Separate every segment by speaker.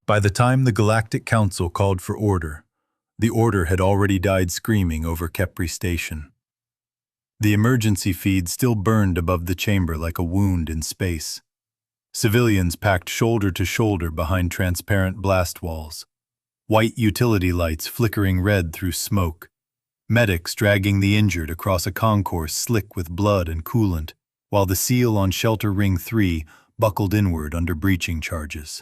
Speaker 1: By the time the Galactic Council called for order, the order had already died screaming over Kepri Station. The emergency feed still burned above the chamber like a wound in space. Civilians packed shoulder to shoulder behind transparent blast walls. White utility lights flickering red through smoke. Medics dragging the injured across a concourse slick with blood and coolant, while the seal on Shelter Ring 3 buckled inward under breaching charges.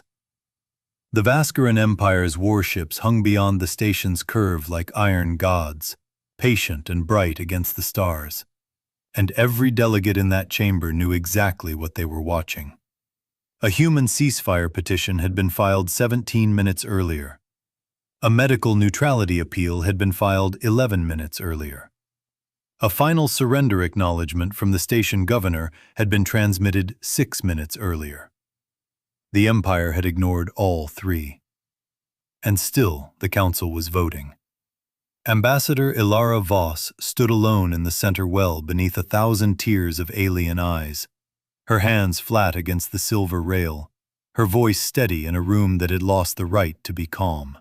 Speaker 1: The Vaskaran Empire's warships hung beyond the station's curve like iron gods, patient and bright against the stars. And every delegate in that chamber knew exactly what they were watching. A human ceasefire petition had been filed 17 minutes earlier. A medical neutrality appeal had been filed 11 minutes earlier. A final surrender acknowledgement from the station governor had been transmitted 6 minutes earlier. The Empire had ignored all three. And still the council was voting. Ambassador Ilara Voss stood alone in the center well beneath 1,000 tiers of alien eyes, her hands flat against the silver rail, her voice steady in a room that had lost the right to be calm.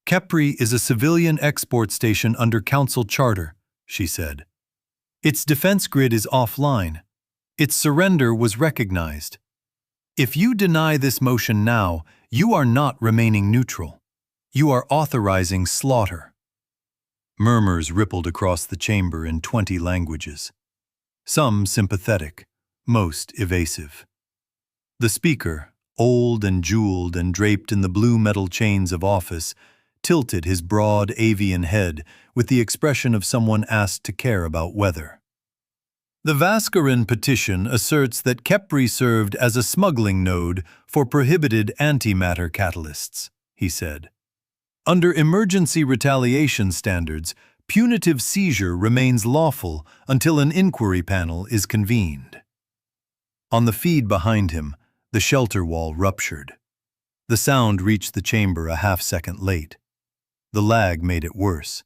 Speaker 1: Kepri is a civilian export station under council charter, she said. Its defense grid is offline. Its surrender was recognized. If you deny this motion now, you are not remaining neutral. You are authorizing slaughter. Murmurs rippled across the chamber in 20 languages. Some sympathetic, most evasive. The speaker, old and jeweled and draped in the blue metal chains of office, tilted his broad avian head with the expression of someone asked to care about weather. The Vaskaran petition asserts that Kepri served as a smuggling node for prohibited antimatter catalysts, he said. Under emergency retaliation standards, punitive seizure remains lawful until an inquiry panel is convened. On the feed behind him, the shelter wall ruptured. The sound reached the chamber a half-second late. The lag made it worse.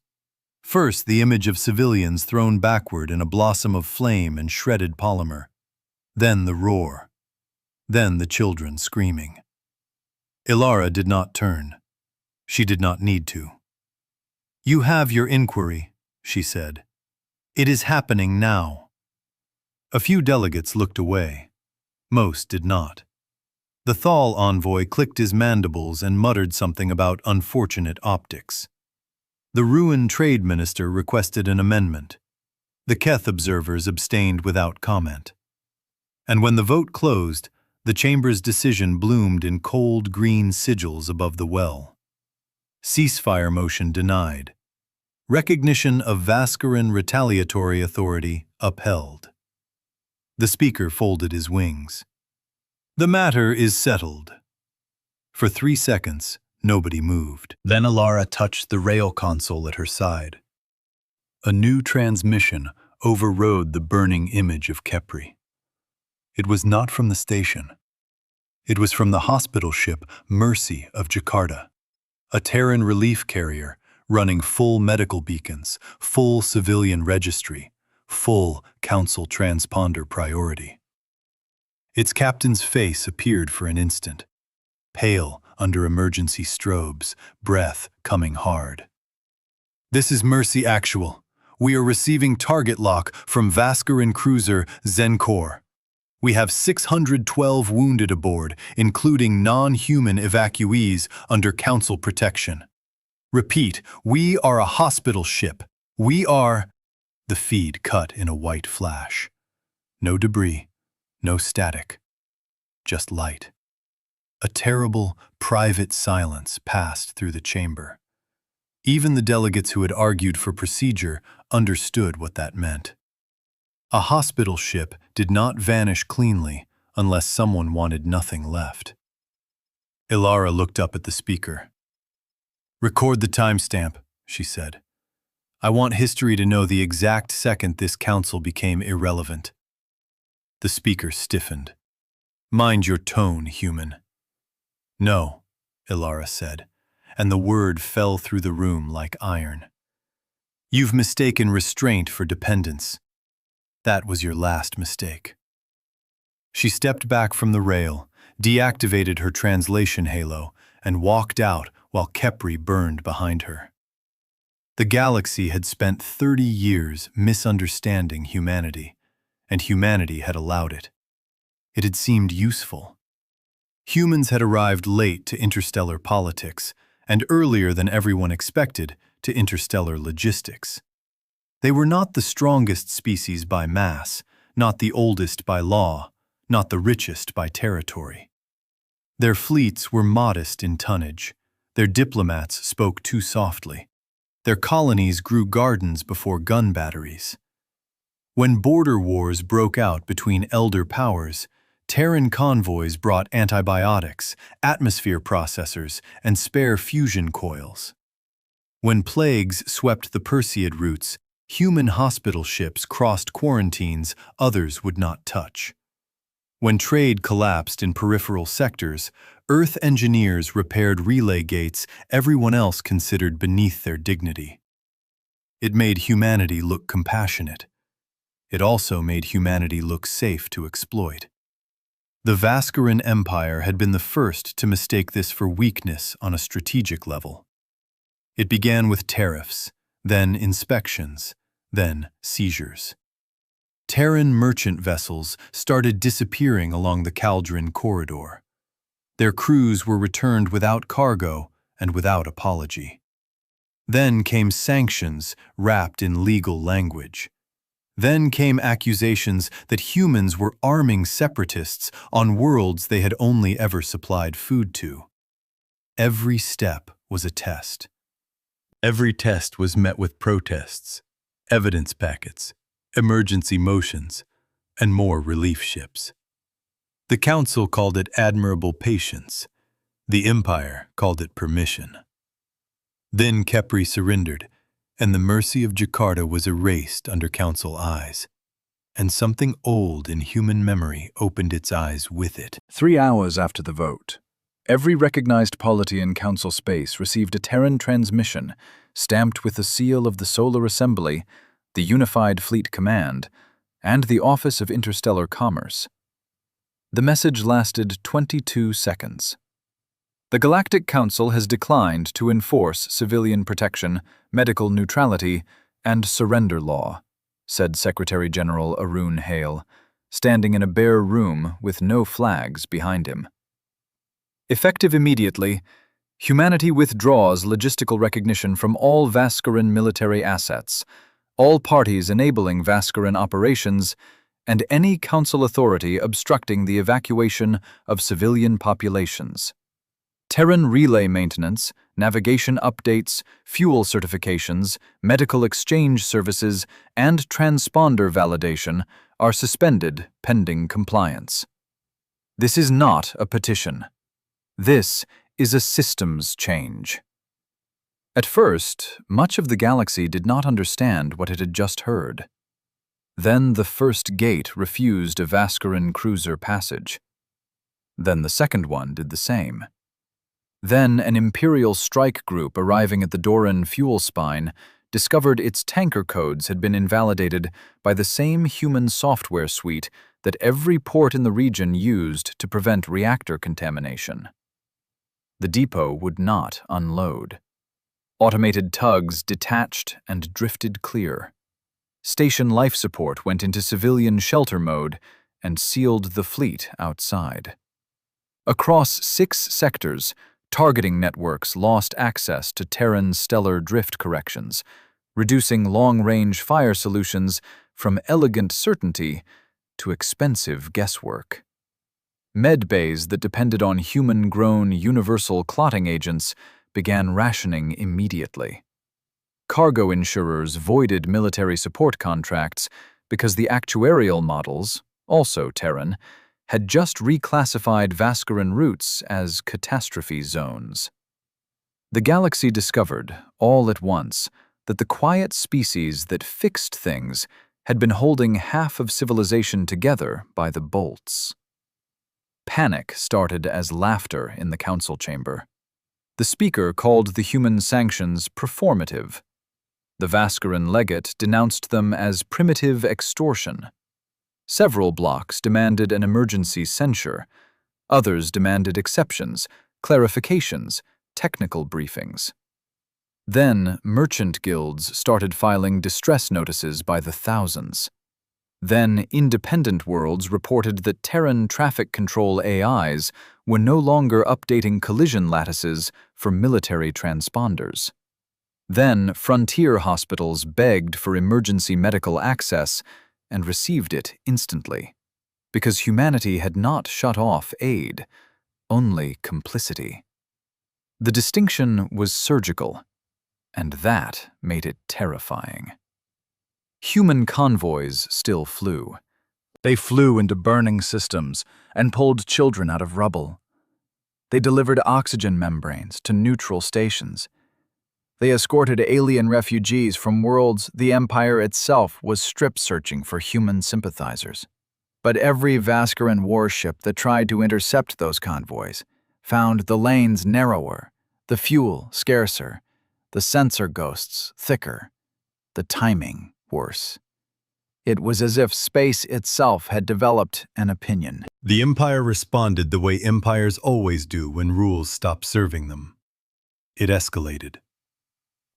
Speaker 1: First, the image of civilians thrown backward in a blossom of flame and shredded polymer. Then the roar. Then the children screaming. Ilara did not turn. She did not need to. "You have your inquiry," she said. "It is happening now." A few delegates looked away. Most did not. The Thal envoy clicked his mandibles and muttered something about unfortunate optics. The ruined trade minister requested an amendment. The Keth observers abstained without comment. And when the vote closed, the chamber's decision bloomed in cold green sigils above the well. Ceasefire motion denied. Recognition of Vaskaran retaliatory authority upheld. The speaker folded his wings. "The matter is settled." For 3 seconds, nobody moved. Then Ilara touched the rail console at her side. A new transmission overrode the burning image of Kepri. It was not from the station. It was from the hospital ship Mercy of Jakarta, a Terran relief carrier running full medical beacons, full civilian registry, full council transponder priority. Its captain's face appeared for an instant, pale under emergency strobes, breath coming hard. "This is Mercy Actual. We are receiving target lock from Vaskaran cruiser Zenkor. We have 612 wounded aboard, including non-human evacuees under council protection. Repeat, we are a hospital ship. We are—" The feed cut in a white flash. No debris, no static, just light. A terrible, private silence passed through the chamber. Even the delegates who had argued for procedure understood what that meant. A hospital ship did not vanish cleanly unless someone wanted nothing left. Ilara looked up at the speaker. "Record the timestamp," she said. "I want history to know the exact second this council became irrelevant." The speaker stiffened. "Mind your tone, human." "No," Ilara said, and the word fell through the room like iron. "You've mistaken restraint for dependence. That was your last mistake." She stepped back from the rail, deactivated her translation halo, and walked out while Kepri burned behind her. The galaxy had spent 30 years misunderstanding humanity, and humanity had allowed it. It had seemed useful. Humans had arrived late to interstellar politics, and earlier than everyone expected to interstellar logistics. They were not the strongest species by mass, not the oldest by law, not the richest by territory. Their fleets were modest in tonnage. Their diplomats spoke too softly. Their colonies grew gardens before gun batteries. When border wars broke out between elder powers, Terran convoys brought antibiotics, atmosphere processors, and spare fusion coils. When plagues swept the Perseid routes, human hospital ships crossed quarantines others would not touch. When trade collapsed in peripheral sectors, Earth engineers repaired relay gates everyone else considered beneath their dignity. It made humanity look compassionate. It also made humanity look safe to exploit. The Vascaran Empire had been the first to mistake this for weakness on a strategic level. It began with tariffs, then inspections, then seizures. Terran merchant vessels started disappearing along the Caldron corridor. Their crews were returned without cargo and without apology. Then came sanctions wrapped in legal language. Then came accusations that humans were arming separatists on worlds they had only ever supplied food to. Every step was a test. Every test was met with protests, evidence packets, emergency motions, and more relief ships. The Council called it admirable patience. The Empire called it permission. Then Kepri surrendered, and the mercy of Jakarta was erased under Council eyes, and something old in human memory opened its eyes with it.
Speaker 2: 3 hours after the vote, every recognized polity in Council space received a Terran transmission stamped with the seal of the Solar Assembly, the Unified Fleet Command, and the Office of Interstellar Commerce. The message lasted 22 seconds. The Galactic Council has declined to enforce civilian protection, medical neutrality, and surrender law, said Secretary General Arun Hale, standing in a bare room with no flags behind him. Effective immediately, humanity withdraws logistical recognition from all Vascaran military assets, all parties enabling Vascaran operations, and any Council authority obstructing the evacuation of civilian populations. Terran relay maintenance, navigation updates, fuel certifications, medical exchange services, and transponder validation are suspended pending compliance. This is not a petition. This is a systems change. At first, much of the galaxy did not understand what it had just heard. Then the first gate refused a Vascaran cruiser passage. Then the second one did the same. Then an Imperial strike group arriving at the Doran fuel spine discovered its tanker codes had been invalidated by the same human software suite that every port in the region used to prevent reactor contamination. The depot would not unload. Automated tugs detached and drifted clear. Station life support went into civilian shelter mode and sealed the fleet outside. Across 6 sectors, targeting networks lost access to Terran stellar drift corrections, reducing long-range fire solutions from elegant certainty to expensive guesswork. Med bays that depended on human-grown universal clotting agents began rationing immediately. Cargo insurers voided military support contracts because the actuarial models, also Terran, had just reclassified Vascaran routes as catastrophe zones. The galaxy discovered, all at once, that the quiet species that fixed things had been holding half of civilization together by the bolts. Panic started as laughter in the council chamber. The speaker called the human sanctions performative. The Vascaran legate denounced them as primitive extortion. Several blocs demanded an emergency censure. Others demanded exceptions, clarifications, technical briefings. Then, merchant guilds started filing distress notices by the thousands. Then, independent worlds reported that Terran traffic control AIs were no longer updating collision lattices for military transponders. Then, frontier hospitals begged for emergency medical access and received it instantly, because humanity had not shut off aid, only complicity. The distinction was surgical, and that made it terrifying. Human convoys still flew. They flew into burning systems and pulled children out of rubble. They delivered oxygen membranes to neutral stations. They escorted alien refugees from worlds the Empire itself was strip-searching for human sympathizers. But every Vaskaran warship that tried to intercept those convoys found the lanes narrower, the fuel scarcer, the sensor ghosts thicker, the timing worse. It was as if space itself had developed an opinion.
Speaker 1: The Empire responded the way empires always do when rules stop serving them. It escalated.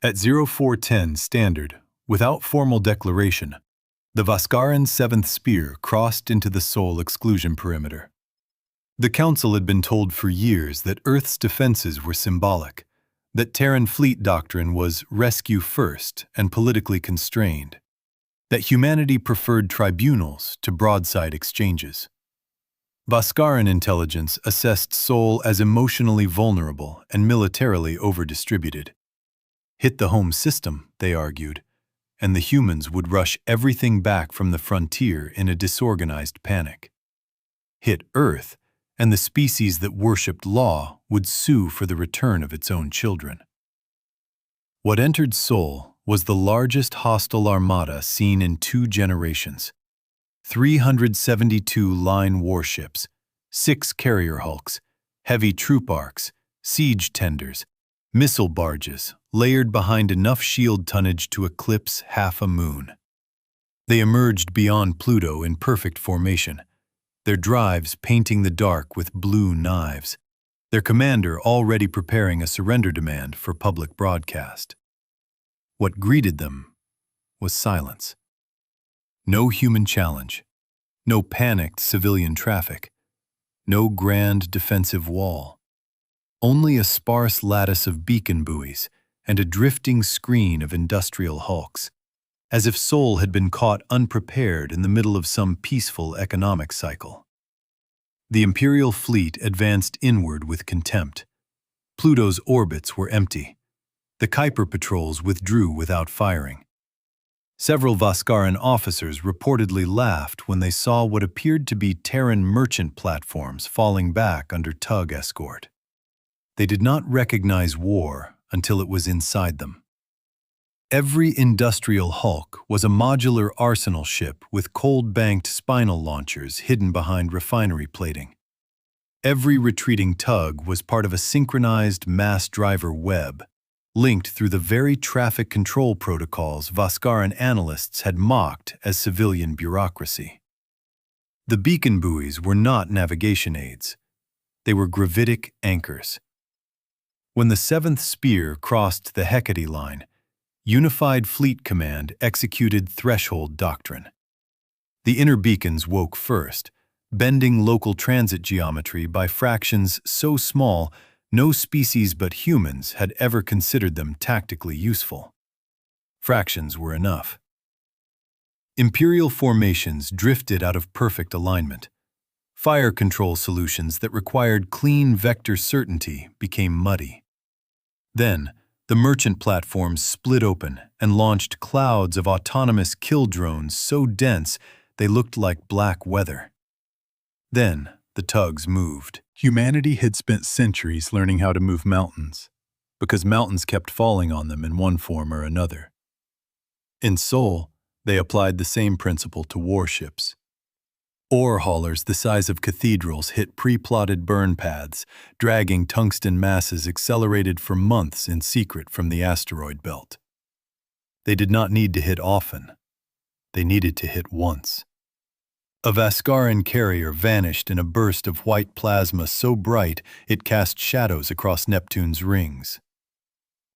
Speaker 1: At 0410 Standard, without formal declaration, the Vaskaran 7th Spear crossed into the Sol exclusion perimeter. The Council had been told for years that Earth's defenses were symbolic, that Terran fleet doctrine was rescue first and politically constrained, that humanity preferred tribunals to broadside exchanges. Vaskaran intelligence assessed Sol as emotionally vulnerable and militarily overdistributed. Hit the home system, they argued, and the humans would rush everything back from the frontier in a disorganized panic. Hit Earth, and the species that worshipped law would sue for the return of its own children. What entered Sol was the largest hostile armada seen in 2 generations. 372 line warships, 6 carrier hulks, heavy troop arcs, siege tenders, missile barges, layered behind enough shield tonnage to eclipse half a moon. They emerged beyond Pluto in perfect formation, their drives painting the dark with blue knives, their commander already preparing a surrender demand for public broadcast. What greeted them was silence. No human challenge, no panicked civilian traffic, no grand defensive wall. Only a sparse lattice of beacon buoys and a drifting screen of industrial hulks, as if Sol had been caught unprepared in the middle of some peaceful economic cycle. The Imperial fleet advanced inward with contempt. Pluto's orbits were empty. The Kuiper patrols withdrew without firing. Several Vaskaran officers reportedly laughed when they saw what appeared to be Terran merchant platforms falling back under tug escort. They did not recognize war until it was inside them. Every industrial hulk was a modular arsenal ship with cold-banked spinal launchers hidden behind refinery plating. Every retreating tug was part of a synchronized mass driver web, linked through the very traffic control protocols Vaskaran analysts had mocked as civilian bureaucracy. The beacon buoys were not navigation aids. They were gravitic anchors. When the 7th Spear crossed the Hecate line, Unified Fleet Command executed threshold doctrine. The inner beacons woke first, bending local transit geometry by fractions so small no species but humans had ever considered them tactically useful. Fractions were enough. Imperial formations drifted out of perfect alignment. Fire control solutions that required clean vector certainty became muddy. Then, the merchant platforms split open and launched clouds of autonomous kill drones so dense they looked like black weather. Then, the tugs moved. Humanity had spent centuries learning how to move mountains, because mountains kept falling on them in one form or another. In Sol, they applied the same principle to warships. Ore haulers the size of cathedrals hit pre-plotted burn paths, dragging tungsten masses accelerated for months in secret from the asteroid belt. They did not need to hit often. They needed to hit once. A Vaskaran carrier vanished in a burst of white plasma so bright it cast shadows across Neptune's rings.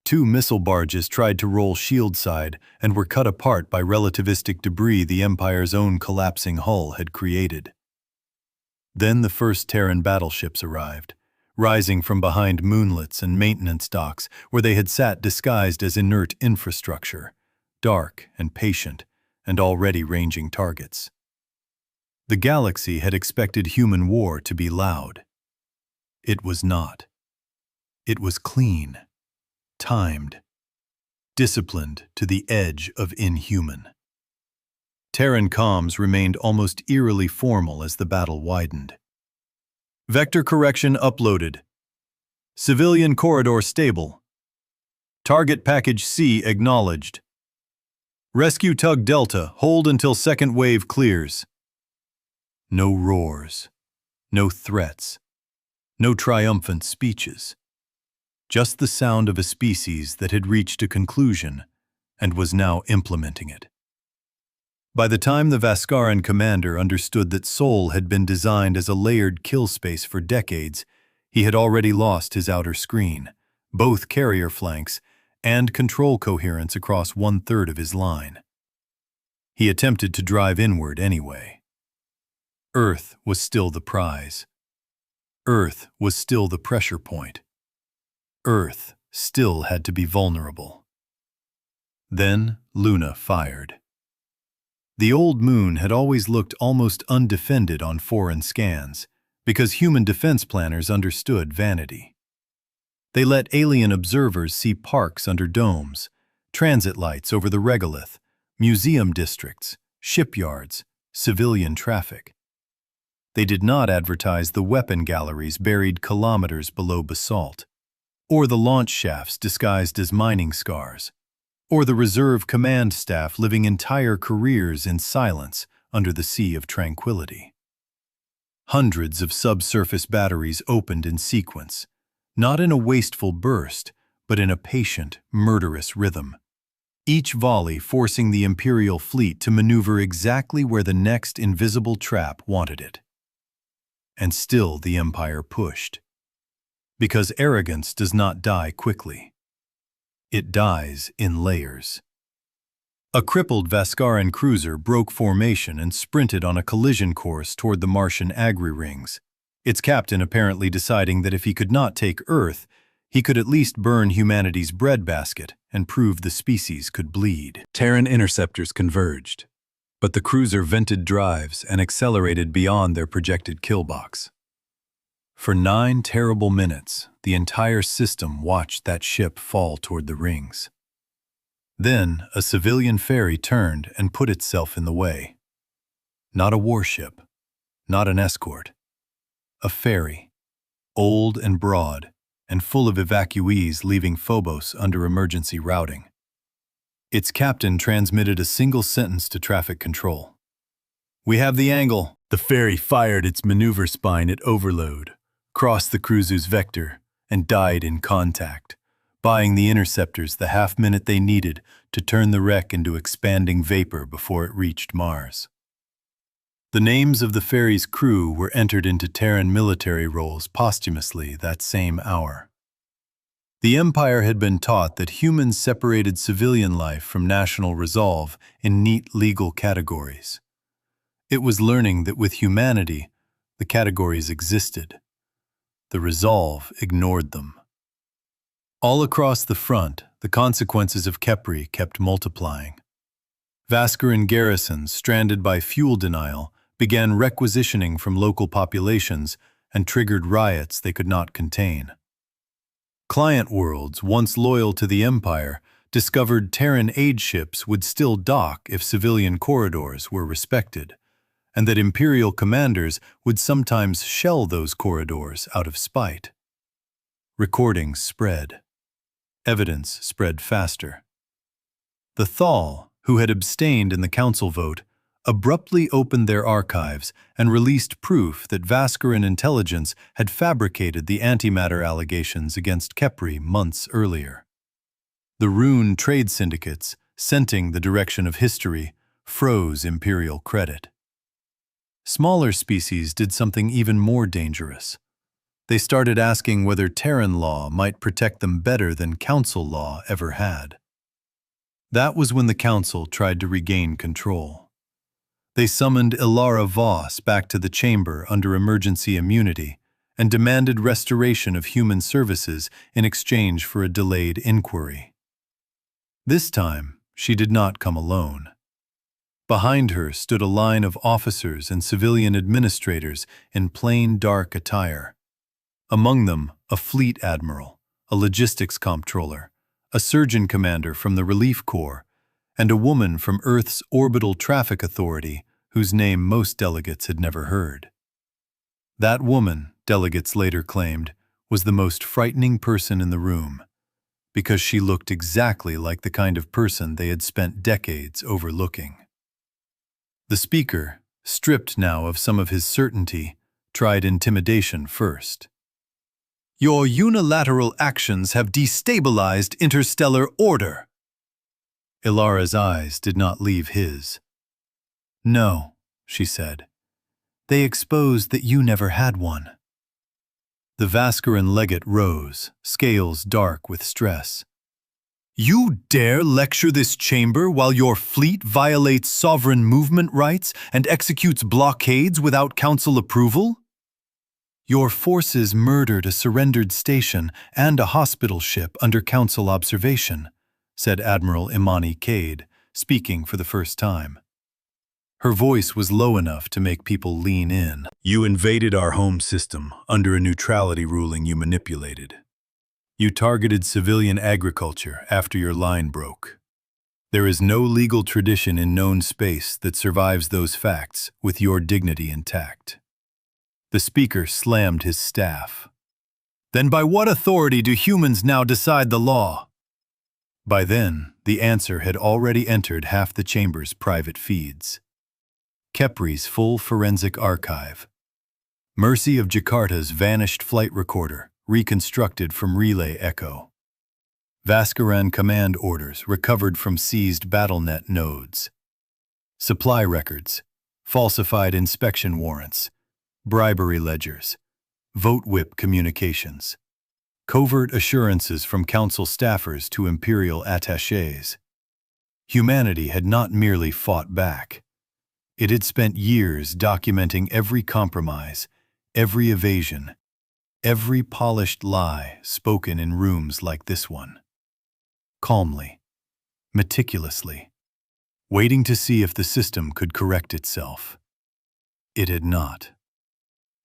Speaker 1: 2 missile barges tried to roll shieldside and were cut apart by relativistic debris the Empire's own collapsing hull had created. Then the first Terran battleships arrived, rising from behind moonlets and maintenance docks where they had sat disguised as inert infrastructure, dark and patient, and already ranging targets. The galaxy had expected human war to be loud. It was not. It was clean, timed, disciplined to the edge of inhuman. Terran comms remained almost eerily formal as the battle widened. Vector correction uploaded. Civilian corridor stable. Target package C acknowledged. Rescue tug Delta, hold until second wave clears. No roars, no threats, no triumphant speeches. Just the sound of a species that had reached a conclusion and was now implementing it. By the time the Vaskaran commander understood that Sol had been designed as a layered kill space for decades, he had already lost his outer screen, both carrier flanks, and control coherence across 1/3 of his line. He attempted to drive inward anyway. Earth was still the prize. Earth was still the pressure point. Earth still had to be vulnerable. Then Luna fired. The old moon had always looked almost undefended on foreign scans because human defense planners understood vanity. They let alien observers see parks under domes, transit lights over the regolith, museum districts, shipyards, civilian traffic. They did not advertise the weapon galleries buried kilometers below basalt, or the launch shafts disguised as mining scars, or the reserve command staff living entire careers in silence under the sea of tranquility. Hundreds of subsurface batteries opened in sequence, not in a wasteful burst, but in a patient, murderous rhythm, each volley forcing the Imperial fleet to maneuver exactly where the next invisible trap wanted it. And still the Empire pushed. Because arrogance does not die quickly. It dies in layers. A crippled Vaskaran cruiser broke formation and sprinted on a collision course toward the Martian agri-rings, its captain apparently deciding that if he could not take Earth, he could at least burn humanity's breadbasket and prove the species could bleed. Terran interceptors converged, but the cruiser vented drives and accelerated beyond their projected kill box. For 9 terrible minutes, the entire system watched that ship fall toward the rings. Then, a civilian ferry turned and put itself in the way. Not a warship, not an escort. A ferry, old and broad, and full of evacuees leaving Phobos under emergency routing. Its captain transmitted a single sentence to traffic control. "We have the angle." The ferry fired its maneuver spine at overload, crossed the cruiser's vector, and died in contact, buying the interceptors the half-minute they needed to turn the wreck into expanding vapor before it reached Mars. The names of the ferry's crew were entered into Terran military rolls posthumously that same hour. The Empire had been taught that humans separated civilian life from national resolve in neat legal categories. It was learning that with humanity, the categories existed. The resolve ignored them. All across the front, the consequences of Kepri kept multiplying. Vaskaran garrisons, stranded by fuel denial, began requisitioning from local populations and triggered riots they could not contain. Client worlds, once loyal to the Empire, discovered Terran aid ships would still dock if civilian corridors were respected, and that Imperial commanders would sometimes shell those corridors out of spite. Recordings spread. Evidence spread faster. The Thal, who had abstained in the council vote, abruptly opened their archives and released proof that Vaskaran intelligence had fabricated the antimatter allegations against Kepri months earlier. The Rune trade syndicates, scenting the direction of history, froze Imperial credit. Smaller species did something even more dangerous. They started asking whether Terran law might protect them better than Council law ever had. That was when the Council tried to regain control. They summoned Ilara Voss back to the chamber under emergency immunity and demanded restoration of human services in exchange for a delayed inquiry. This time, she did not come alone. Behind her stood a line of officers and civilian administrators in plain dark attire. Among them, a fleet admiral, a logistics comptroller, a surgeon commander from the Relief Corps, and a woman from Earth's Orbital Traffic Authority whose name most delegates had never heard. That woman, delegates later claimed, was the most frightening person in the room, because she looked exactly like the kind of person they had spent decades overlooking. The speaker, stripped now of some of his certainty, tried intimidation first. "Your unilateral actions have destabilized interstellar order." Ilara's eyes did not leave his. "No," she said. "They exposed that you never had one." The Vaskaran legate rose, scales dark with stress. "You dare lecture this chamber while your fleet violates sovereign movement rights and executes blockades without council approval? Your forces murdered a surrendered station and a hospital ship under council observation," said Admiral Imani Cade, speaking for the first time. Her voice was low enough to make people lean in. "You invaded our home system under a neutrality ruling you manipulated. You targeted civilian agriculture after your line broke. There is no legal tradition in known space that survives those facts with your dignity intact." The speaker slammed his staff. "Then by what authority do humans now decide the law?" By then, the answer had already entered half the chamber's private feeds. Kepri's full forensic archive. Mercy of Jakarta's vanished flight recorder, reconstructed from relay echo. Vaskaran command orders recovered from seized BattleNet nodes. Supply records, falsified inspection warrants, bribery ledgers, vote whip communications, covert assurances from council staffers to imperial attachés. Humanity had not merely fought back. It had spent years documenting every compromise, every evasion, every polished lie spoken in rooms like this one. Calmly, meticulously, waiting to see if the system could correct itself. It had not.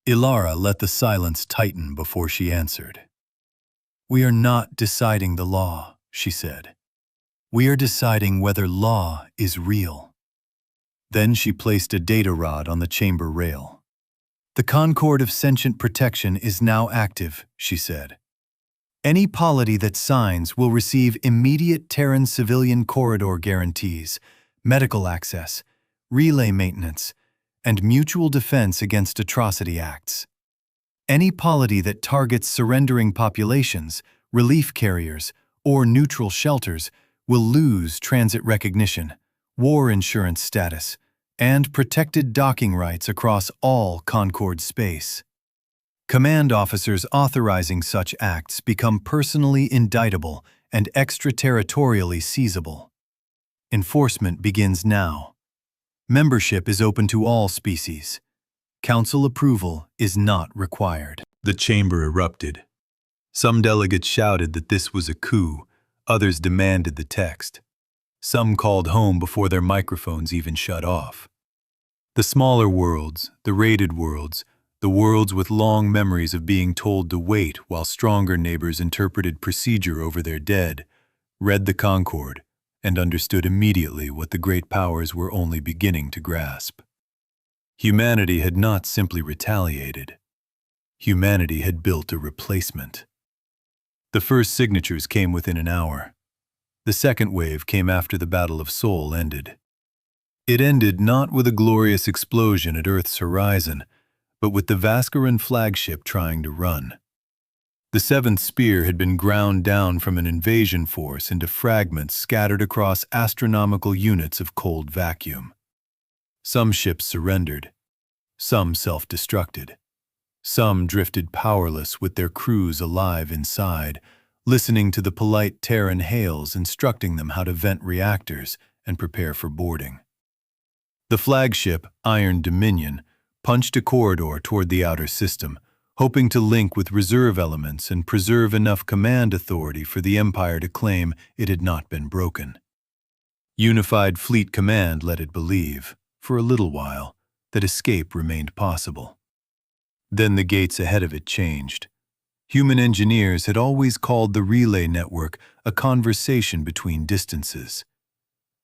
Speaker 1: Ilara let the silence tighten before she answered. "We are not deciding the law," she said. "We are deciding whether law is real." Then she placed a data rod on the chamber rail. "The Concord of Sentient Protection is now active," she said. "Any polity that signs will receive immediate Terran civilian corridor guarantees, medical access, relay maintenance, and mutual defense against atrocity acts. Any polity that targets surrendering populations, relief carriers, or neutral shelters will lose transit recognition, war insurance status, and protected docking rights across all Concord space. Command officers authorizing such acts become personally indictable and extraterritorially seizable. Enforcement begins now. Membership is open to all species. Council approval is not required." The chamber erupted. Some delegates shouted that this was a coup, others demanded the text. Some called home before their microphones even shut off. The smaller worlds, the raided worlds, the worlds with long memories of being told to wait while stronger neighbors interpreted procedure over their dead, read the Concord and understood immediately what the great powers were only beginning to grasp. Humanity had not simply retaliated. Humanity had built a replacement. The first signatures came within an hour. The second wave came after the Battle of Seoul ended. It ended not with a glorious explosion at Earth's horizon, but with the Vaskaran flagship trying to run. The seventh spear had been ground down from an invasion force into fragments scattered across astronomical units of cold vacuum. Some ships surrendered. Some self-destructed. Some drifted powerless with their crews alive inside, listening to the polite Terran hails instructing them how to vent reactors and prepare for boarding. The flagship, Iron Dominion, punched a corridor toward the outer system, hoping to link with reserve elements and preserve enough command authority for the Empire to claim it had not been broken. Unified Fleet Command let it believe, for a little while, that escape remained possible. Then the gates ahead of it changed. Human engineers had always called the relay network a conversation between distances.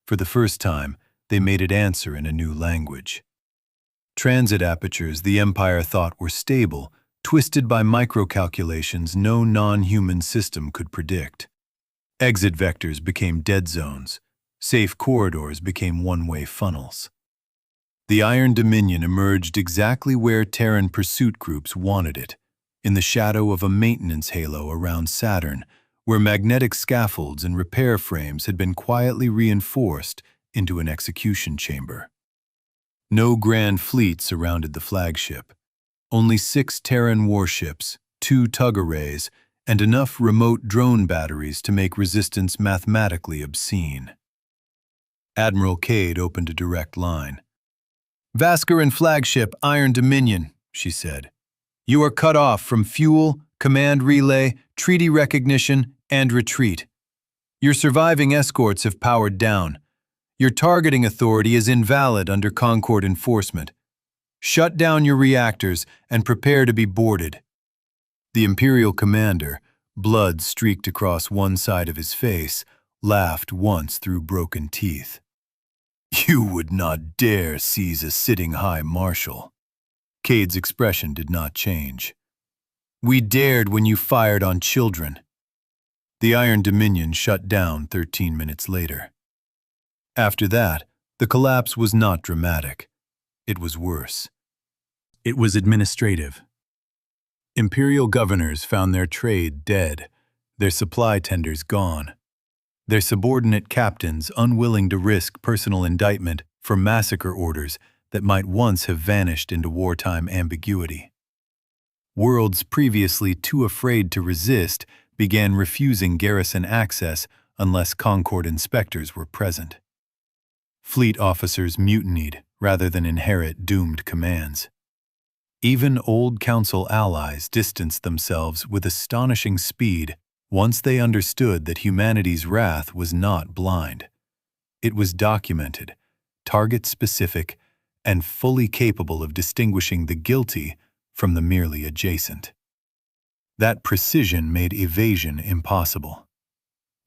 Speaker 1: For the first time, they made it answer in a new language. Transit apertures the Empire thought were stable, twisted by microcalculations no non-human system could predict. Exit vectors became dead zones. Safe corridors became one-way funnels. The Iron Dominion emerged exactly where Terran pursuit groups wanted it, in the shadow of a maintenance halo around Saturn, where magnetic scaffolds and repair frames had been quietly reinforced into an execution chamber. No grand fleet surrounded the flagship. Only 6 Terran warships, 2 tug arrays, and enough remote drone batteries to make resistance mathematically obscene. Admiral Cade opened a direct line. "Vaskaran flagship, Iron Dominion," she said. "You are cut off from fuel, command relay, treaty recognition, and retreat. Your surviving escorts have powered down. Your targeting authority is invalid under Concord enforcement. Shut down your reactors and prepare to be boarded." The Imperial commander, blood streaked across one side of his face, laughed once through broken teeth. "You would not dare seize a sitting high marshal." Cade's expression did not change. "We dared when you fired on children." The Iron Dominion shut down 13 minutes later. After that, the collapse was not dramatic. It was worse. It was administrative. Imperial governors found their trade dead, their supply tenders gone, their subordinate captains unwilling to risk personal indictment for massacre orders that might once have vanished into wartime ambiguity. Worlds previously too afraid to resist began refusing garrison access unless Concord inspectors were present. Fleet officers mutinied rather than inherit doomed commands. Even old Council allies distanced themselves with astonishing speed once they understood that humanity's wrath was not blind. It was documented, target-specific, and fully capable of distinguishing the guilty from the merely adjacent. That precision made evasion impossible.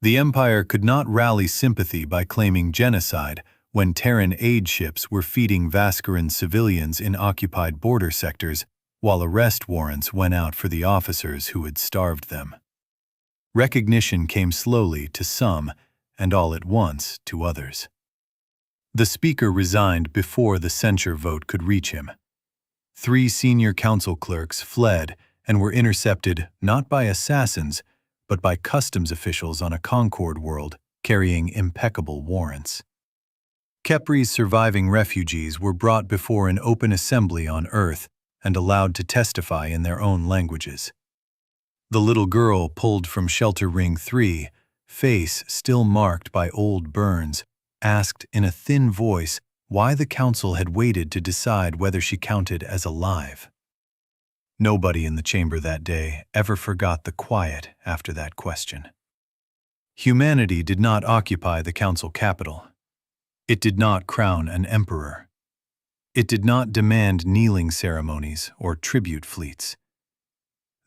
Speaker 1: The Empire could not rally sympathy by claiming genocide when Terran aid ships were feeding Vaskaran civilians in occupied border sectors while arrest warrants went out for the officers who had starved them. Recognition came slowly to some and all at once to others. The Speaker resigned before the censure vote could reach him. 3 senior council clerks fled and were intercepted not by assassins, but by customs officials on a Concord world carrying impeccable warrants. Kepri's surviving refugees were brought before an open assembly on Earth and allowed to testify in their own languages. The little girl pulled from Shelter Ring 3, face still marked by old burns, asked in a thin voice why the council had waited to decide whether she counted as alive. Nobody in the chamber that day ever forgot the quiet after that question. Humanity did not occupy the council capital. It did not crown an emperor. It did not demand kneeling ceremonies or tribute fleets.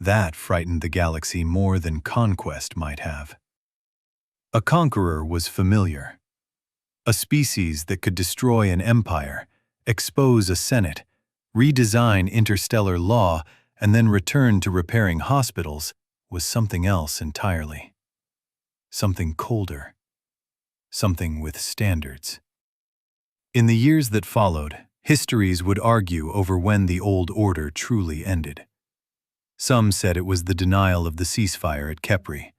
Speaker 1: That frightened the galaxy more than conquest might have. A conqueror was familiar. A species that could destroy an empire, expose a senate, redesign interstellar law, and then return to repairing hospitals was something else entirely. Something colder. Something with standards. In the years that followed, histories would argue over when the old order truly ended. Some said it was the denial of the ceasefire at Kepri.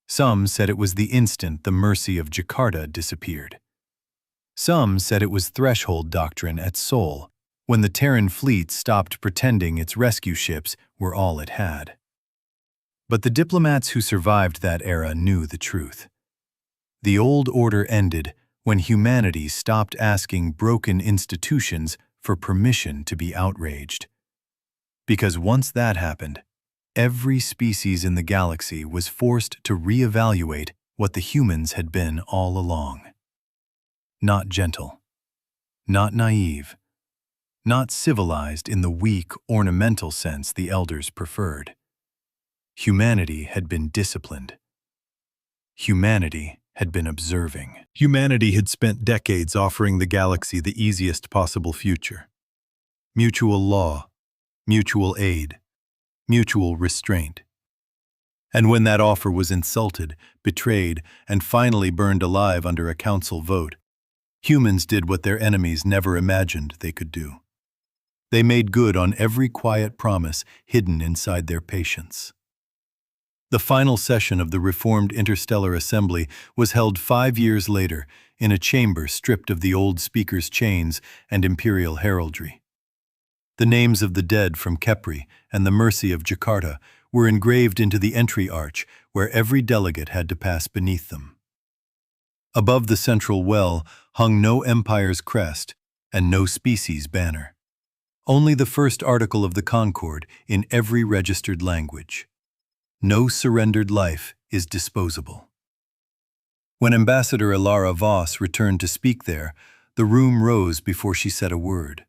Speaker 1: Some said it was the instant the mercy of Jakarta disappeared. Some said it was threshold doctrine at Seoul, when the Terran fleet stopped pretending its rescue ships were all it had. But the diplomats who survived that era knew the truth. The old order ended when humanity stopped asking broken institutions for permission to be outraged. Because once that happened, every species in the galaxy was forced to reevaluate what the humans had been all along. Not gentle, not naive, not civilized in the weak, ornamental sense the elders preferred. Humanity had been disciplined. Humanity had been observing. Humanity had spent decades offering the galaxy the easiest possible future. Mutual law, mutual aid, mutual restraint. And when that offer was insulted, betrayed, and finally burned alive under a council vote, humans did what their enemies never imagined they could do. They made good on every quiet promise hidden inside their patience. The final session of the reformed Interstellar Assembly was held 5 years later in a chamber stripped of the old speaker's chains and imperial heraldry. The names of the dead from Kepri and the Mercy of Jakarta were engraved into the entry arch where every delegate had to pass beneath them. Above the central well hung no empire's crest and no species banner. Only the first article of the Concord in every registered language. No surrendered life is disposable. When Ambassador Ilara Voss returned to speak there, the room rose before she said a word.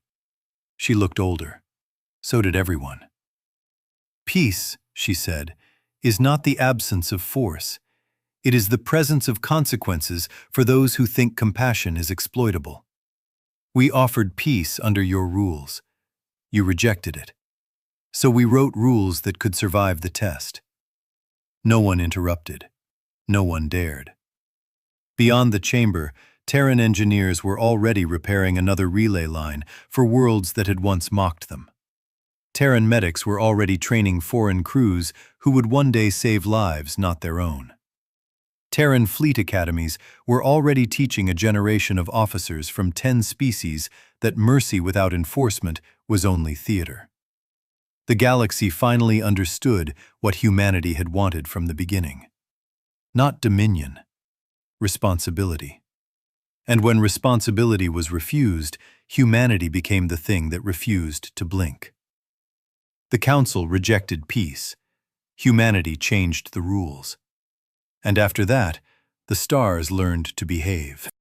Speaker 1: She looked older. So did everyone. Peace, she said, is not the absence of force. It is the presence of consequences for those who think compassion is exploitable. We offered peace under your rules. You rejected it. So we wrote rules that could survive the test. No one interrupted. No one dared. Beyond the chamber, Terran engineers were already repairing another relay line for worlds that had once mocked them. Terran medics were already training foreign crews who would one day save lives not their own. Terran fleet academies were already teaching a generation of officers from 10 species that mercy without enforcement was only theater. The galaxy finally understood what humanity had wanted from the beginning. Not dominion, responsibility. And when responsibility was refused, humanity became the thing that refused to blink. The Council rejected peace. Humanity changed the rules. And after that, the stars learned to behave.